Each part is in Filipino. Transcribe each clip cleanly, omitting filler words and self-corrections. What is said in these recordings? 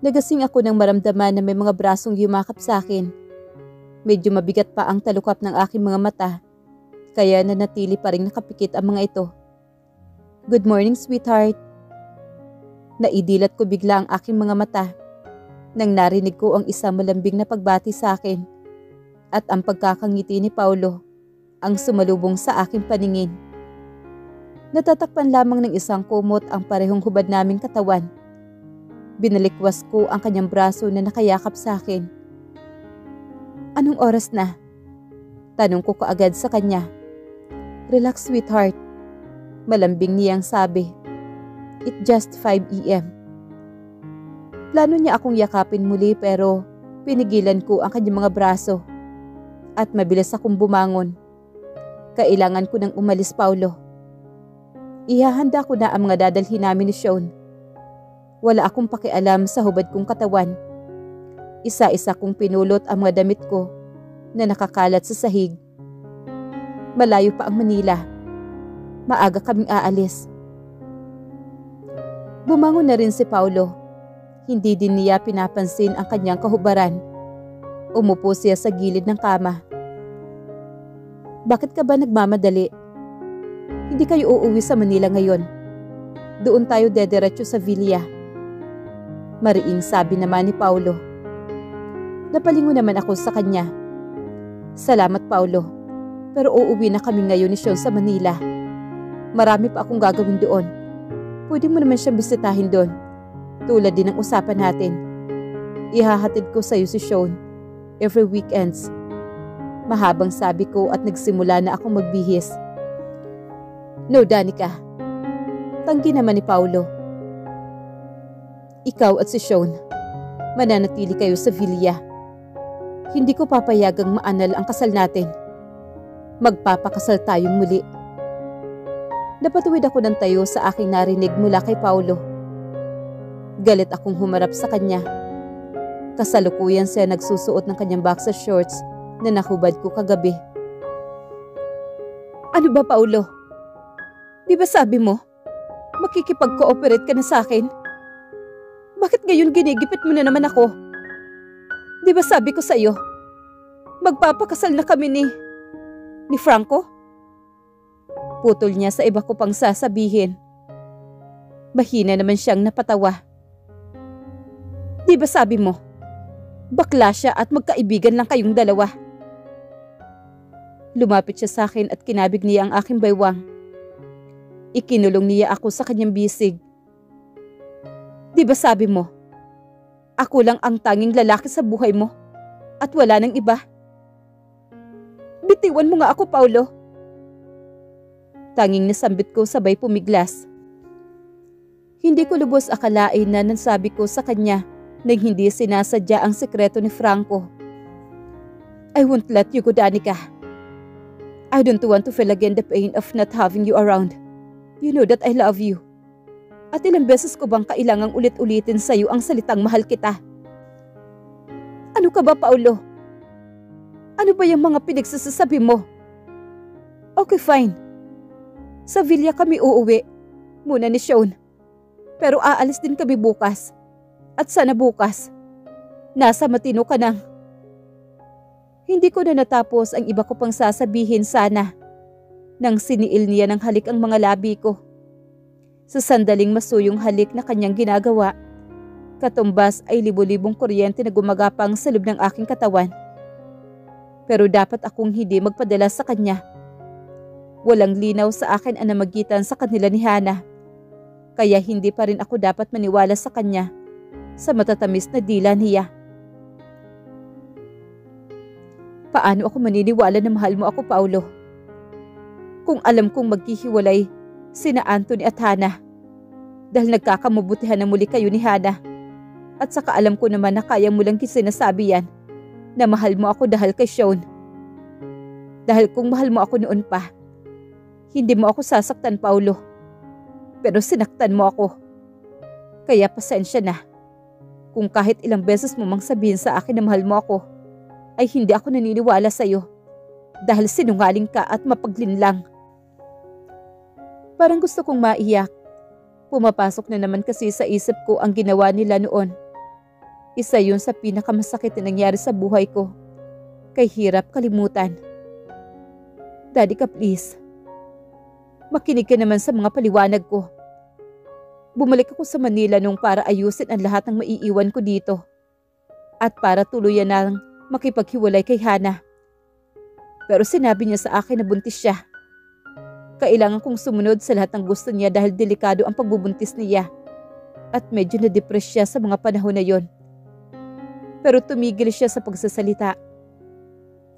Nagasing ako nang maramdaman na may mga brasong yumakap sa akin. Medyo mabigat pa ang talukap ng aking mga mata, kaya nanatili pa rin nakapikit ang mga ito. "Good morning, sweetheart." Naidilat ko bigla ang aking mga mata nang narinig ko ang isang malambing na pagbati sa akin at ang pagkakangiti ni Paulo ang sumalubong sa aking paningin. Natatakpan lamang ng isang kumot ang parehong hubad naming katawan. Binalikwas ko ang kanyang braso na nakayakap sa akin. "Anong oras na?" Tanong ko kaagad sa kanya. "Relax, sweetheart." Malambing niyang sabi. "It's just 5 AM. Plano niya akong yakapin muli pero pinigilan ko ang kanyang mga braso at mabilis akong bumangon. Kailangan ko nang umalis, Paulo. Ihahanda ko na ang mga dadalhin namin ni Sean. Wala akong pakialam sa hubad kong katawan. Isa-isa kong pinulot ang mga damit ko na nakakalat sa sahig. Malayo pa ang Manila. Maaga kaming aalis." Bumangon na rin si Paulo. Hindi din niya pinapansin ang kanyang kahubaran. Umupo siya sa gilid ng kama. "Bakit ka ba nagmamadali? Hindi kayo uuwi sa Manila ngayon. Doon tayo dediretso sa Villa." Mariing sabi naman ni Paulo. Napalingon naman ako sa kanya. "Salamat, Paulo. Pero uuwi na kami ngayon ni Sean sa Manila. Marami pa akong gagawin doon. Pwede mo naman siyang bisitahin doon. Tulad din ng usapan natin. Ihahatid ko sa iyo si Sean every weekends." Mahabang sabi ko at nagsimula na akong magbihis. "No, Danica." Tanggi naman ni Paulo. "Ikaw at si Sean, mananatili kayo sa Villa. Hindi ko papayagang maanal ang kasal natin. Magpapakasal tayong muli." Napatuwid ako ng tayo sa aking narinig mula kay Paulo. Galit akong humarap sa kanya. Kasalukuyan siya nagsusuot ng kanyang boxer shorts na nahubad ko kagabi. "Ano ba, Paulo? Di ba sabi mo, makikipag-cooperate ka na sa akin? Bakit ngayon ginigipit mo na naman ako? Di ba sabi ko sa iyo, magpapakasal na kami ni Franco?" Putol niya sa iba ko pang sasabihin. Mahina naman siyang napatawa. "Di ba sabi mo, bakla siya at magkaibigan lang kayong dalawa?" Lumapit siya sa akin at kinabig niya ang aking baywang. Ikinulong niya ako sa kanyang bisig. "Di ba sabi mo, ako lang ang tanging lalaki sa buhay mo at wala nang iba? Bitiwan mo nga ako, Paulo." Tanging nasambit ko sabay pumiglas. Hindi ko lubos akalain na nasabi ko sa kanya nang hindi sinasadya ang sekreto ni Franco. "I won't let you go, Danica. I don't want to feel again the pain of not having you around. You know that I love you. At ilang beses ko bang kailangang ulit-ulitin sa'yo ang salitang mahal kita? Ano ka ba, Paulo? Ano ba yung mga pinagsasabi mo? Okay, fine. Sa Villa kami uuwi muna ni Sean. Pero aalis din kami bukas. At sana bukas, nasa matino ka nang." Hindi ko na natapos ang iba ko pang sasabihin sana nang siniil niya ng halik ang mga labi ko. Sa sandaling masuyong halik na kanyang ginagawa, katumbas ay libo-libong kuryente na gumagapang sa loob ng aking katawan. Pero dapat akong hindi magpadala sa kanya. Walang linaw sa akin ang namagitan sa kanila ni Hana. Kaya hindi pa rin ako dapat maniwala sa kanya sa matatamis na dila niya. Paano ako maniniwala na mahal mo ako, Paulo? Kung alam kong maghihiwalay sina Anthony at Hana dahil nagkakamabutihan na muli kayo ni Hana. At saka alam ko naman na kaya mo lang sinasabi yan na mahal mo ako dahil kay Sean. Dahil kung mahal mo ako noon pa, hindi mo ako sasaktan, Paulo. Pero sinaktan mo ako. Kaya pasensya na. Kung kahit ilang beses mo mang sabihin sa akin na mahal mo ako, ay hindi ako naniniwala sa iyo dahil sinungaling ka at mapaglinlang. Parang gusto kong maiyak. Pumapasok na naman kasi sa isip ko ang ginawa nila noon. Isa yun sa pinakamasakit na nangyari sa buhay ko. Kay hirap kalimutan. Daddy ka please. Makinig ka naman sa mga paliwanag ko. Bumalik ako sa Manila nung para ayusin ang lahat ng maiiwan ko dito. At para tuluyan nang makipaghiwalay kay Hana. Pero sinabi niya sa akin na buntis siya. Kailangan kong sumunod sa lahat ng gusto niya dahil delikado ang pagbubuntis niya. At medyo na-depress siya sa mga panahon na yon. Pero tumigil siya sa pagsasalita.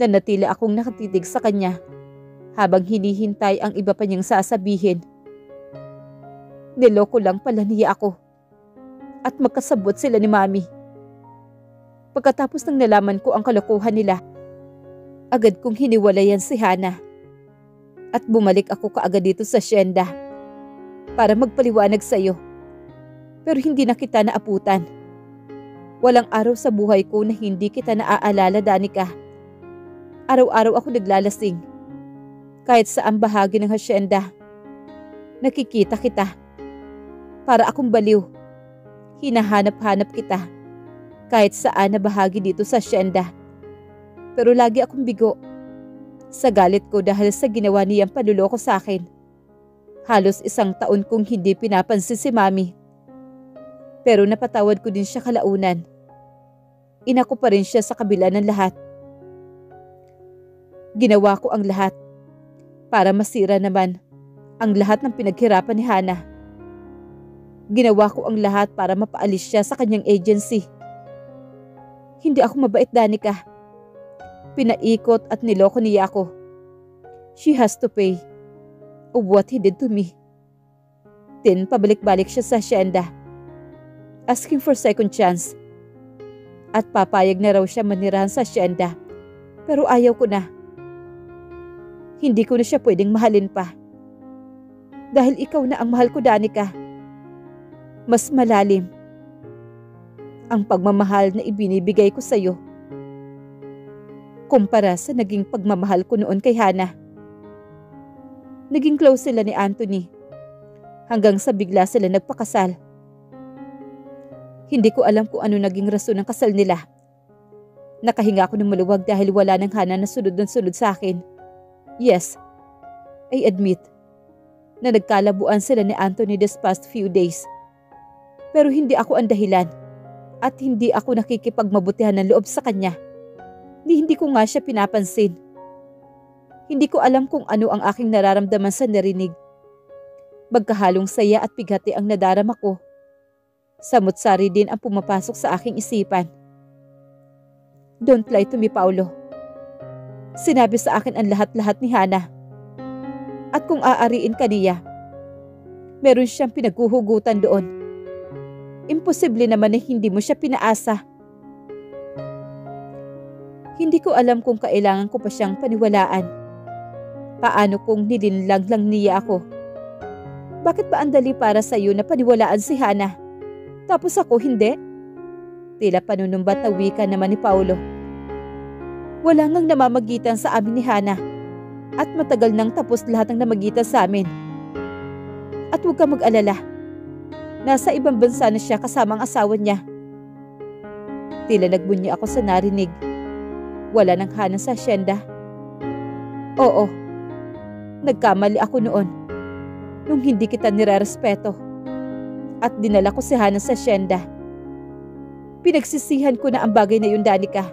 Nanatili akong nakatitig sa kanya habang hinihintay ang iba pa niyang sasabihin. Niloko lang pala niya ako. At magkasabot sila ni Mami. Pagkatapos ng nalaman ko ang kalokohan nila, agad kong hiniwalayan si Hana. At bumalik ako kaagad dito sa Hacienda para magpaliwanag sa iyo. Pero hindi na kita naaputan. Walang araw sa buhay ko na hindi kita naaalala, Danica. Araw-araw ako naglalasing. Kahit saang bahagi ng Hacienda. Nakikita kita. Para akong baliw. Hinahanap-hanap kita. Kahit saan na bahagi dito sa Hacienda. Pero lagi akong bigo. Sa galit ko dahil sa ginawa niyang panluloko sa akin. Halos 1 taon kong hindi pinapansin si Mami. Pero napatawad ko din siya kalaunan. Inako pa rin siya sa kabila ng lahat. Ginawa ko ang lahat para masira naman ang lahat ng pinaghirapan ni Hana. Ginawa ko ang lahat para mapaalis siya sa kanyang agency. Hindi ako mabait, Danica. Pinaikot at niloko niya ako. She has to pay of what he did to me. Then pabalik-balik siya sa Hacienda. Asking for second chance. At papayag na raw siya manirahan sa Hacienda. Pero ayaw ko na. Hindi ko na siya pwedeng mahalin pa. Dahil ikaw na ang mahal ko, Danica. Mas malalim ang pagmamahal na ibinibigay ko sa iyo kumpara sa naging pagmamahal ko noon kay Hana. Naging close sila ni Anthony. Hanggang sa bigla sila nagpakasal. Hindi ko alam kung ano naging rason ng kasal nila. Nakahinga ako ng maluwag dahil wala ng Hana na sunod ng sunod sa akin. Yes, I admit na nagkalabuan sila ni Anthony this past few days. Pero hindi ako ang dahilan at hindi ako nakikipagmabutihan ng loob sa kanya. Hindi ko nga siya pinapansin. Hindi ko alam kung ano ang aking nararamdaman sa narinig. Magkahalong saya at bighati ang nadarama ko. Samot-sari din ang pumapasok sa aking isipan. Don't lie to me, Paulo. Sinabi sa akin ang lahat-lahat ni Hana. At kung aariin ka niya, meron siyang pinaghuhugutan doon. Imposible naman na hindi mo siya pinaasa. Hindi ko alam kung kailangan ko pa siyang paniwalaan. Paano kung nilinlang lang niya ako? Bakit ba ang dali para sa iyo na paniwalaan si Hana? Tapos ako hindi? Tila panunumbat na wika naman ni Paulo. Wala ngang namamagitan sa amin ni Hana. At matagal nang tapos lahat ng namagitan sa amin. At huwag ka mag-alala. Nasa ibang bansa na siya kasama ang asawa niya. Tila nagbunyi ako sa narinig. Wala nang Hana sa Hacienda. Oo. Nagkamali ako noon. Nung hindi kita nirerespeto. At dinala ko si Hana sa Hacienda. Pinagsisihan ko na ang bagay na yun, Danica.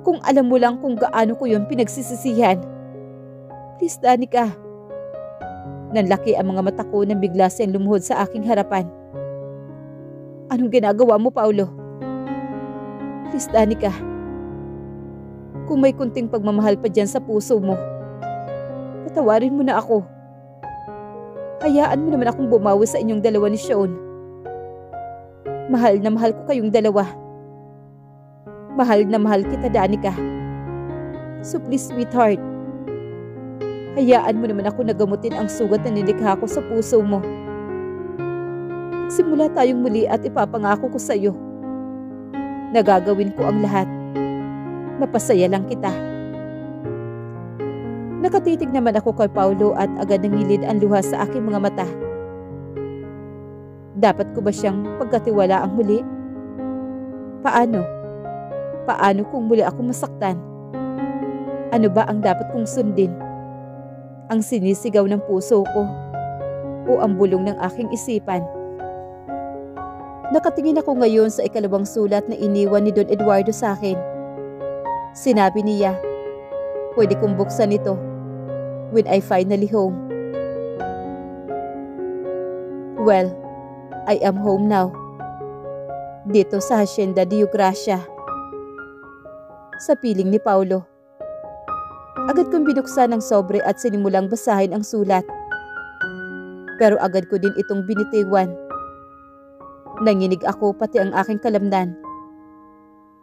Kung alam mo lang kung gaano ko yun pinagsisisihan. Please, Danica. Nanlaki ang mga mata ko nang bigla siyang lumuhod sa aking harapan. Anong ginagawa mo, Paulo? Please, Danica. Kung may kunting pagmamahal pa dyan sa puso mo, patawarin mo na ako. Hayaan mo naman akong bumawi sa inyong dalawa ni Sean. Mahal na mahal ko kayong dalawa. Mahal na mahal kita, Danica. So please, sweetheart. Hayaan mo naman ako na gamutin ang sugat na nilikha ko sa puso mo. Simula tayong muli at ipapangako ko sa iyo. Nagagawin ko ang lahat. Napasaya lang kita. Nakatitig naman ako kay Paulo at agad nangilid ang luha sa aking mga mata. Dapat ko ba siyang pagkatiwalaang muli? Paano? Paano kung muli ako masaktan? Ano ba ang dapat kong sundin? Ang sinisigaw ng puso ko o ang bulong ng aking isipan? Nakatingin ako ngayon sa ikalawang sulat na iniwan ni Don Eduardo sa akin. Sinabi niya, pwede kong buksan ito when I finally home. Well, I am home now. Dito sa Hacienda de Gracia. Sa piling ni Paulo. Agad kong binuksan ang sobre at sinimulang basahin ang sulat. Pero agad ko din itong binitiwan. Nanginig ako pati ang aking kalamnan.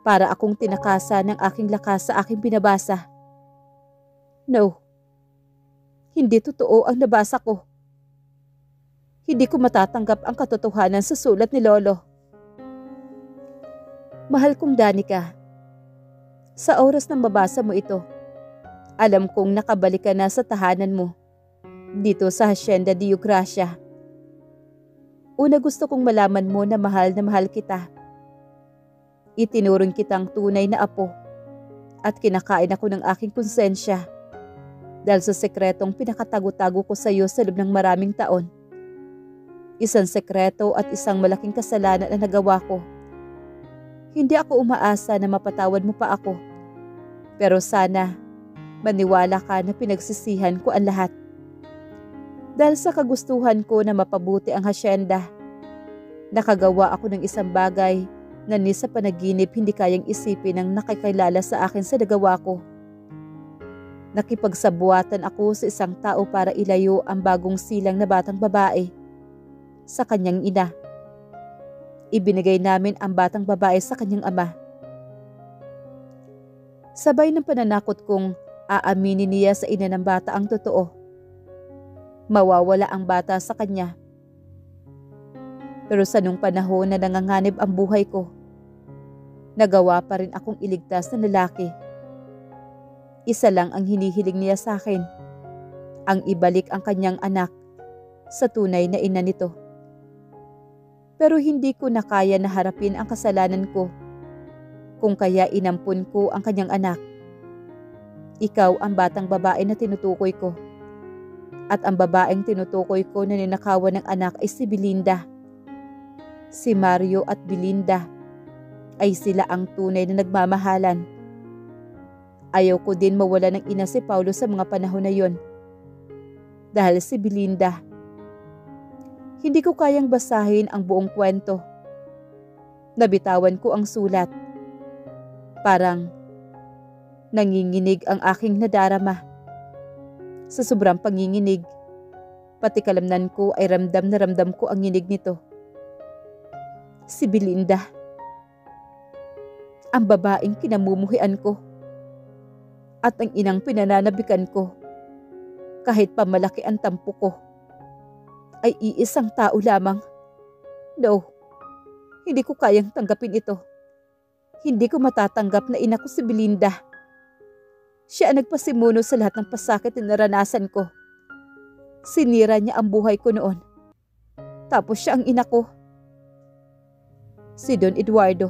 Para akong tinakasa ng aking lakas sa aking binabasa. No. Hindi totoo ang nabasa ko. Hindi ko matatanggap ang katotohanan sa sulat ni Lolo. Mahal kong Danica, sa oras na mabasa mo ito, alam kong nakabalik ka na sa tahanan mo, dito sa Hacienda de Gracia. Una gusto kong malaman mo na mahal kita. Itinuring kitang tunay na apo at kinakain ako ng aking konsensya dahil sa sekretong pinakatago-tago ko sa iyo sa loob ng maraming taon. Isang sekreto at isang malaking kasalanan na nagawa ko. Hindi ako umaasa na mapatawad mo pa ako. Pero sana maniwala ka na pinagsisihan ko ang lahat. Dahil sa kagustuhan ko na mapabuti ang hacienda, nakagawa ako ng isang bagay na ni sa panaginip hindi kayang isipin ng nakikilala sa akin sa nagawa ko. Nakipagsabuatan ako sa isang tao para ilayo ang bagong silang na batang babae sa kanyang ina. Ibinigay namin ang batang babae sa kanyang ama. Sabay ng pananakot kong aaminin niya sa ina ng bata ang totoo. Mawawala ang bata sa kanya. Pero sa nung panahon na nanganganib ang buhay ko, nagawa pa rin akong iligtas na lalaki. Isa lang ang hinihiling niya sa akin, ang ibalik ang kanyang anak sa tunay na ina nito. Pero hindi ko na kaya na harapin ang kasalanan ko, kung kaya inampun ko ang kanyang anak. Ikaw ang batang babae na tinutukoy ko. At ang babaeng tinutukoy ko na ninakawan ng anak ay si Belinda. Si Mario at Belinda ay sila ang tunay na nagmamahalan. Ayaw ko din mawala ng ina si Paulo sa mga panahon na yon. Dahil si Belinda. Hindi ko kayang basahin ang buong kwento. Nabitawan ko ang sulat. Parang nanginginig ang aking nadarama. Sa sobrang panginginig, pati kalamnan ko ay ramdam na ramdam ko ang nginig nito. Si Belinda. Ang babaeng kinamumuhian ko. At ang inang pinananabikan ko. Kahit pa malaki ang tampo ko, ay iisang tao lamang. No, hindi ko kayang tanggapin ito. Hindi ko matatanggap na ina ko si Belinda. Siya ang nagpasimuno sa lahat ng pasakit na naranasan ko. Sinira niya ang buhay ko noon. Tapos siya ang ina ko. Si Don Eduardo.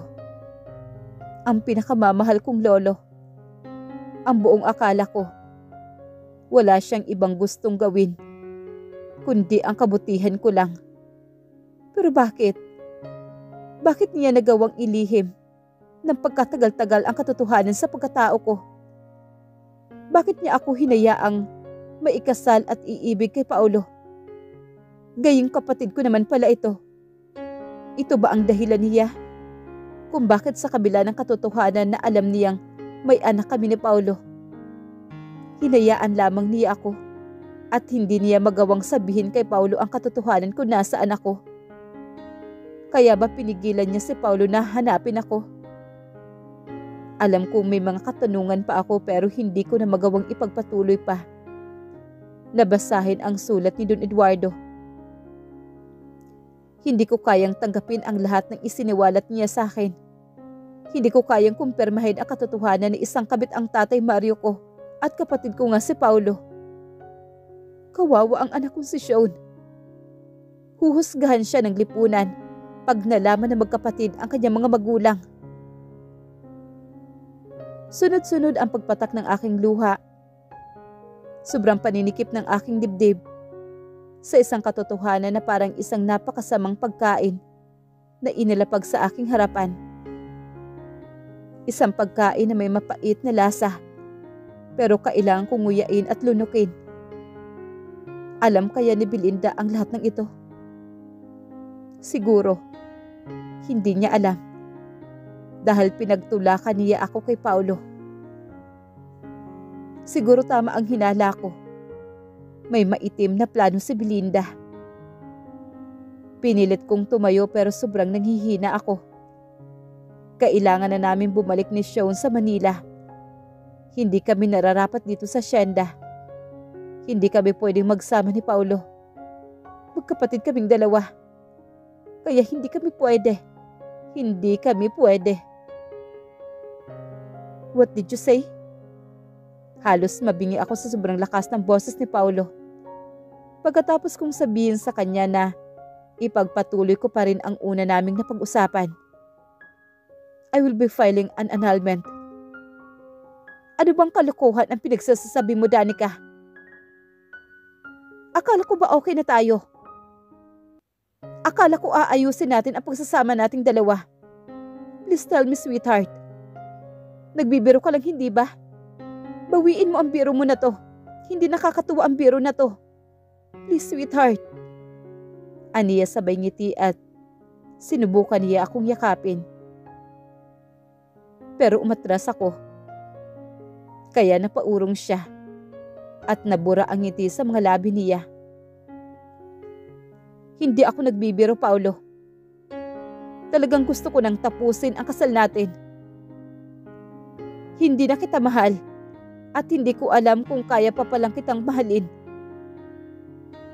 Ang pinakamamahal kong lolo. Ang buong akala ko. Wala siyang ibang gustong gawin, kundi ang kabutihan ko lang. Pero bakit? Bakit niya nagawang ilihim ng pagkatagal-tagal ang katotohanan sa pagkatao ko? Bakit niya ako hinayaang maikasal at iibig kay Paulo? Gayong kapatid ko naman pala ito. Ito ba ang dahilan niya kung bakit sa kabila ng katotohanan na alam niyang may anak kami ni Paulo, hinayaan lamang niya ako at hindi niya magawang sabihin kay Paulo ang katotohanan kung nasaan ako? Kaya ba pinigilan niya si Paulo na hanapin ako? Alam kong may mga katanungan pa ako pero hindi ko na magawang ipagpatuloy pa. Nabasahin ang sulat ni Don Eduardo. Hindi ko kayang tanggapin ang lahat ng isiniwalat niya sa akin. Hindi ko kayang kumpirmahin ang katotohanan na isang kabit ang tatay Mario ko at kapatid ko nga si Paulo. Kawawa ang anak kong si Sean. Huhusgahan siya ng lipunan pag nalaman na magkapatid ang kanyang mga magulang. Sunod-sunod ang pagpatak ng aking luha. Sobrang paninikip ng aking dibdib sa isang katotohanan na parang isang napakasamang pagkain na inilapag sa aking harapan. Isang pagkain na may mapait na lasa, pero kailangan kong nguyain at lunukin. Alam kaya ni Belinda ang lahat ng ito? Siguro, hindi niya alam. Dahil pinagtulakan niya ako kay Paulo. Siguro tama ang hinala ko. May maitim na plano si Belinda. Pinilit kong tumayo pero sobrang nanghihina ako. Kailangan na namin bumalik ni Sean sa Manila. Hindi kami nararapat dito sa Hacienda. Hindi kami pwedeng magsama ni Paulo. Magkapatid kaming dalawa. Kaya hindi kami pwede. Hindi kami pwede. What did you say? Halos mabingi ako sa sobrang lakas ng boses ni Paulo. Pagkatapos kong sabihin sa kanya na ipagpatuloy ko pa rin ang una naming napag-usapan. I will be filing an annulment. Ano bang kalokohan ang pinagsasasabi mo, Danica? Akala ko ba okay na tayo? Akala ko aayusin natin ang pagsasama nating dalawa. Please tell me, sweetheart. Nagbibiro ka lang, hindi ba? Bawiin mo ang biro mo na to. Hindi nakakatuwa ang biro na to. Please, sweetheart. Aniya sabay ngiti at sinubukan niya akong yakapin. Pero umatras ako. Kaya napaurong siya at nabura ang ngiti sa mga labi niya. Hindi ako nagbibiro, Paulo. Talagang gusto ko nang tapusin ang kasal natin. Hindi na kita mahal. At hindi ko alam kung kaya pa palang kitang mahalin.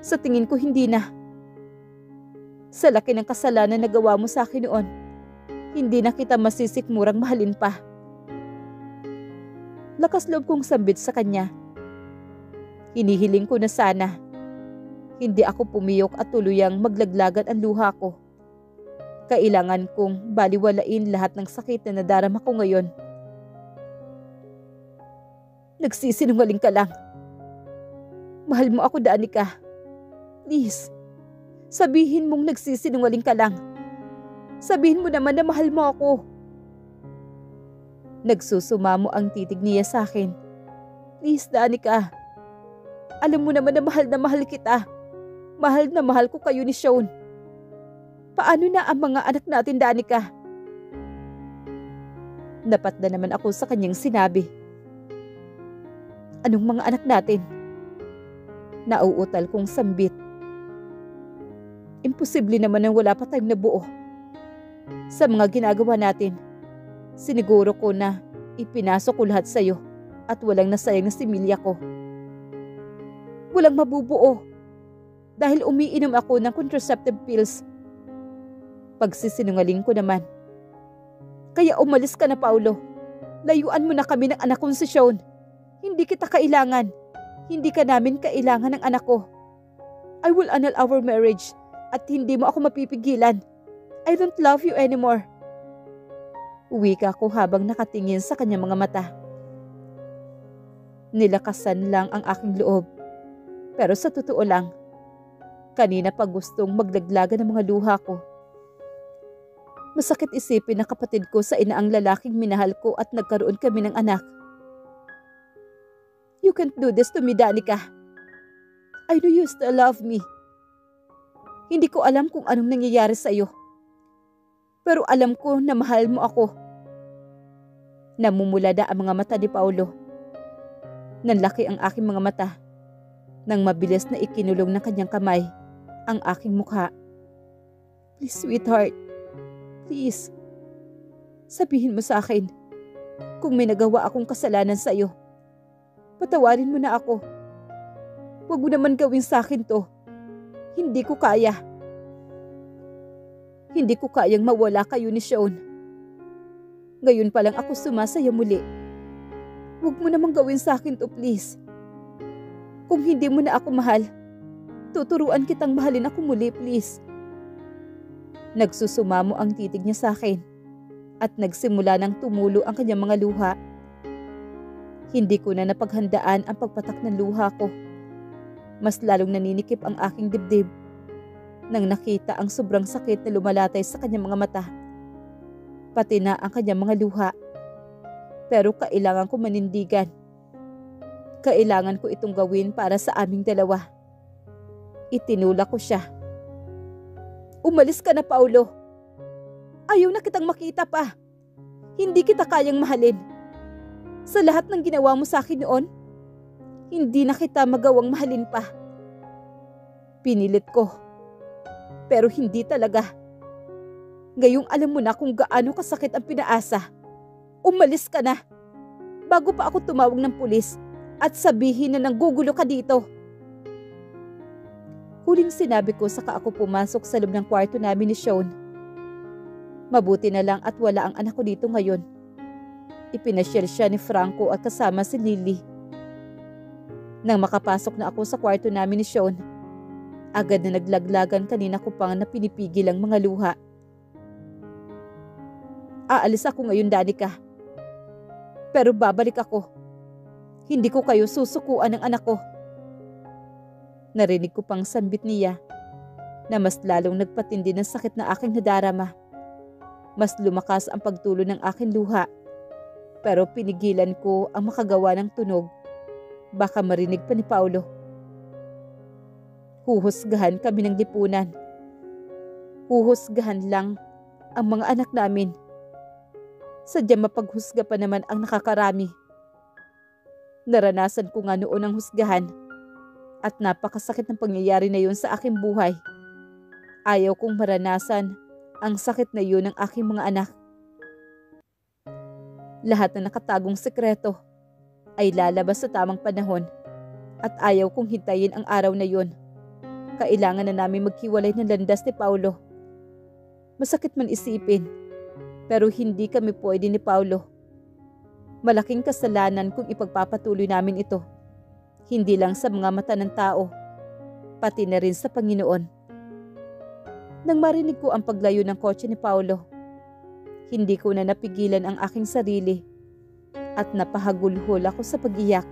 Sa tingin ko hindi na. Sa laki ng kasalanan na nagawa mo sa akin noon, hindi na kita masisikmurang mahalin pa. Lakas loob kong sambit sa kanya. Hinihiling ko na sana hindi ako pumiyok at tuluyang maglaglagan ang luha ko. Kailangan kong baliwalain lahat ng sakit na nadarama ko ngayon. Nagsisinungaling ka lang. Mahal mo ako, Danica. Please, sabihin mong nagsisinungaling ka lang. Sabihin mo naman na mahal mo ako. Nagsusumamo ang titig niya sa akin. Please, Danica. Alam mo naman na mahal kita. Mahal na mahal ko kayo ni Sean. Paano na ang mga anak natin, Danica? Napat na naman ako sa kanyang sinabi. Anong mga anak natin? Nauutal kong sambit. Imposible naman nang wala pa tayong nabuo. Sa mga ginagawa natin, siniguro ko na ipinasok ko lahat sa'yo at walang nasayang na similya ko. Walang mabubuo dahil umiinom ako ng contraceptive pills. Pagsisinungaling ko naman. Kaya umalis ka na, Paulo. Layuan mo na kami ng anak kong si Sean. Hindi kita kailangan. Hindi ka namin kailangan ng anak ko. I will annul our marriage at hindi mo ako mapipigilan. I don't love you anymore. Wika ko habang nakatingin sa kanyang mga mata. Nilakasan lang ang aking loob. Pero sa totoo lang, kanina pa gustong maglaglagan ng mga luha ko. Masakit isipin na kapatid ko sa ina ang lalaking minahal ko at nagkaroon kami ng anak. You can't do this to me, Danica. I know you still love me. Hindi ko alam kung anong nangyayari sa iyo. Pero alam ko na mahal mo ako. Namumulada ang mga mata ni Paulo. Nanlaki ang aking mga mata. Nang mabilis na ikinulong ng kanyang kamay ang aking mukha. Please, sweetheart. Please. Sabihin mo sa akin kung may nagawa akong kasalanan sa iyo. Patawarin mo na ako. Huwag mo naman gawin sa akin to. Hindi ko kaya. Hindi ko kayang mawala kayo ni Sean. Ngayon pa lang ako sumasaya muli. Huwag mo namang gawin sa akin to, please. Kung hindi mo na ako mahal, tuturuan kitang mahalin ako muli, please. Nagsusumamo ang titig niya sa akin at nagsimula ng tumulo ang kanyang mga luha. Hindi ko na napaghandaan ang pagpatak ng luha ko. Mas lalong naninikip ang aking dibdib nang nakita ang sobrang sakit na lumalatay sa kanyang mga mata, pati na ang kanyang mga luha. Pero kailangan ko manindigan. Kailangan ko itong gawin para sa aming dalawa. Itinulak ko siya. Umalis ka na, Paulo. Ayaw na kitang makita pa. Hindi kita kayang mahalin. Sa lahat ng ginawa mo sa akin noon, hindi na kita magawang mahalin pa. Pinilit ko. Pero hindi talaga. Ngayong alam mo na kung gaano kasakit ang pinaasa. Umalis ka na. Bago pa ako tumawag ng pulis at sabihin na nanggugulo ka dito. Huling sinabi ko saka ako pumasok sa loob ng kwarto namin ni Sean. Mabuti na lang at wala ang anak ko dito ngayon. Ipinasyal siya ni Franco at kasama si Lily. Nang makapasok na ako sa kwarto namin ni Sean, agad na naglaglagan kanina ko pang na pinipigil ang mga luha. Aalis ako ngayon, Danica. Pero babalik ako. Hindi ko kayo susukuan ng anak ko. Narinig ko pang sambit niya na mas lalong nagpatindi ng sakit na aking nadarama. Mas lumakas ang pagtulo ng aking luha. Pero pinigilan ko ang makagawa ng tunog. Baka marinig pa ni Paulo. Huhusgahan kami ng lipunan. Huhusgahan lang ang mga anak namin. Sadyang mapaghusga pa naman ang nakakarami. Naranasan ko nga noon ang husgahan at napakasakit ng pangyayari na yun sa aking buhay. Ayaw kong maranasan ang sakit na yun ng aking mga anak. Lahat na nakatagong sekreto ay lalabas sa tamang panahon at ayaw kong hintayin ang araw na yun. Kailangan na namin maghiwalay ng landas ni Paulo. Masakit man isipin, pero hindi kami pwede ni Paulo. Malaking kasalanan kung ipagpapatuloy namin ito. Hindi lang sa mga mata ng tao, pati na rin sa Panginoon. Nang marinig ko ang paglayo ng kotse ni Paulo, hindi ko na napigilan ang aking sarili at napahagulhol ako sa pag-iyak.